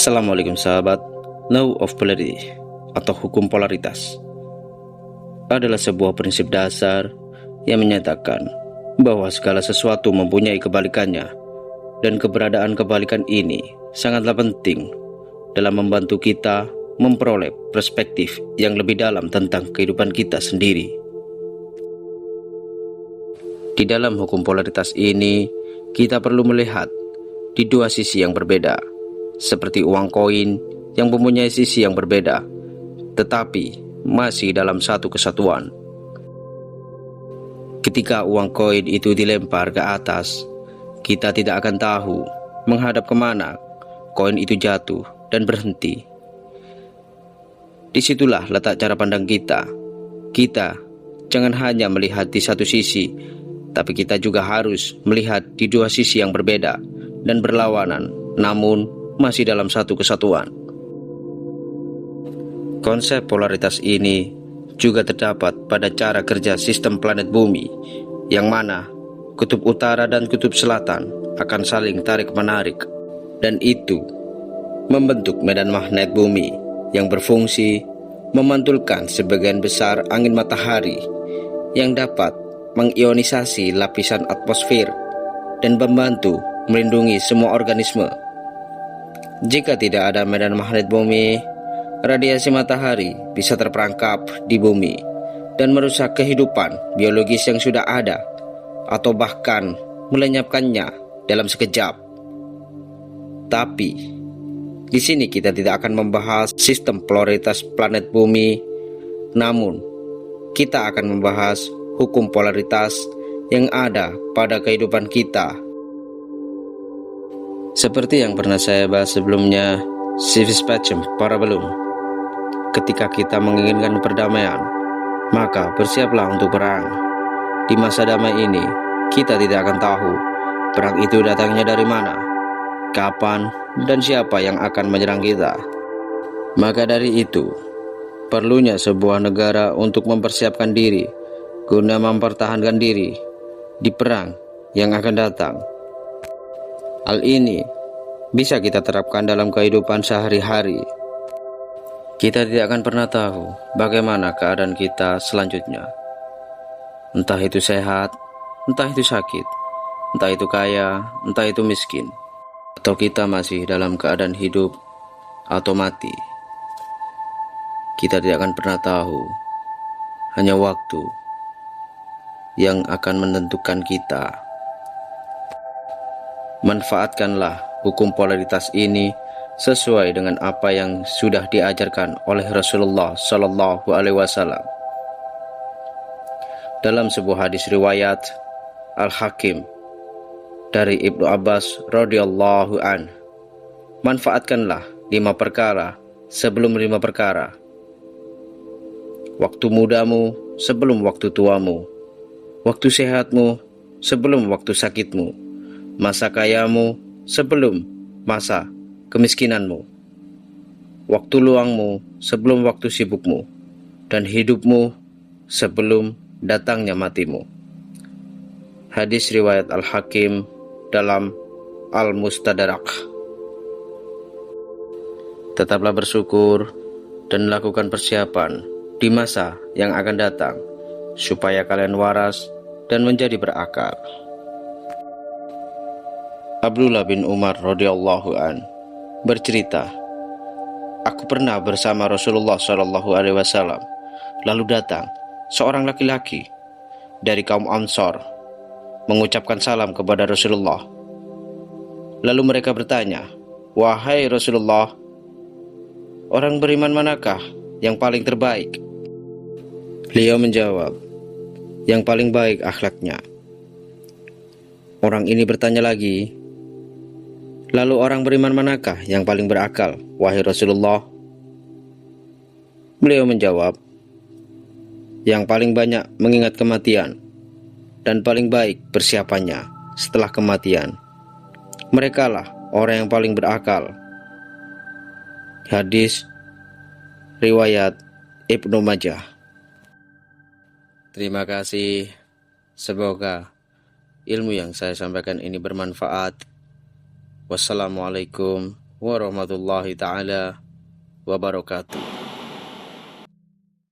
Assalamualaikum sahabat. Law of Polarity atau hukum polaritas adalah sebuah prinsip dasar yang menyatakan bahwa segala sesuatu mempunyai kebalikannya, dan keberadaan kebalikan ini sangatlah penting dalam membantu kita memperoleh perspektif yang lebih dalam tentang kehidupan kita sendiri. Di dalam hukum polaritas ini, kita perlu melihat di dua sisi yang berbeda, seperti uang koin yang mempunyai sisi yang berbeda, tetapi masih dalam satu kesatuan. Ketika uang koin itu dilempar ke atas, kita tidak akan tahu menghadap kemana koin itu jatuh dan berhenti. Disitulah letak cara pandang kita. Kita jangan hanya melihat di satu sisi, tapi kita juga harus melihat di dua sisi yang berbeda dan berlawanan, namun masih dalam satu kesatuan. Konsep polaritas ini juga terdapat pada cara kerja sistem planet bumi, yang mana kutub utara dan kutub selatan akan saling tarik-menarik, dan itu membentuk medan magnet bumi yang berfungsi memantulkan sebagian besar angin matahari yang dapat mengionisasi lapisan atmosfer dan membantu melindungi semua organisme. Jika tidak ada medan magnet bumi, radiasi matahari bisa terperangkap di bumi dan merusak kehidupan biologis yang sudah ada, atau bahkan melenyapkannya dalam sekejap. Tapi di sini kita tidak akan membahas sistem polaritas planet bumi, namun kita akan membahas hukum polaritas yang ada pada kehidupan kita. Seperti yang pernah saya bahas sebelumnya, civis pacem parabellum. Ketika kita menginginkan perdamaian, maka bersiaplah untuk perang. Di masa damai ini, kita tidak akan tahu perang itu datangnya dari mana, kapan, dan siapa yang akan menyerang kita. Maka dari itu, perlunya sebuah negara untuk mempersiapkan diri guna mempertahankan diri di perang yang akan datang. Hal ini bisa kita terapkan dalam kehidupan sehari-hari. Kita tidak akan pernah tahu bagaimana keadaan kita selanjutnya. Entah itu sehat, entah itu sakit, entah itu kaya, entah itu miskin, atau kita masih dalam keadaan hidup atau mati. Kita tidak akan pernah tahu. Hanya waktu yang akan menentukan kita. Manfaatkanlah hukum polaritas ini sesuai dengan apa yang sudah diajarkan oleh Rasulullah Shallallahu Alaihi Wasallam. Dalam sebuah hadis riwayat Al-Hakim dari Ibnu Abbas radhiyallahu an, manfaatkanlah 5 perkara sebelum 5 perkara. Waktu mudamu sebelum waktu tuamu, waktu sehatmu sebelum waktu sakitmu, masa kayamu sebelum masa kemiskinanmu, waktu luangmu sebelum waktu sibukmu, dan hidupmu sebelum datangnya matimu. Hadis riwayat Al-Hakim dalam Al-Mustadrak. Tetaplah bersyukur dan lakukan persiapan di masa yang akan datang, supaya kalian waras dan menjadi berakal. Abdullah bin Umar radhiyallahu an bercerita, aku pernah bersama Rasulullah Shallallahu Alaihi Wasallam. Lalu datang seorang laki-laki dari kaum Ansor mengucapkan salam kepada Rasulullah. Lalu mereka bertanya, wahai Rasulullah, orang beriman manakah yang paling terbaik? Beliau menjawab, yang paling baik akhlaknya. Orang ini bertanya lagi, lalu orang beriman manakah yang paling berakal, wahai Rasulullah? Beliau menjawab, yang paling banyak mengingat kematian dan paling baik persiapannya setelah kematian. Merekalah orang yang paling berakal. Hadis riwayat Ibnu Majah. Terima kasih. Semoga ilmu yang saya sampaikan ini bermanfaat. Wassalamualaikum warahmatullahi taala wabarakatuh.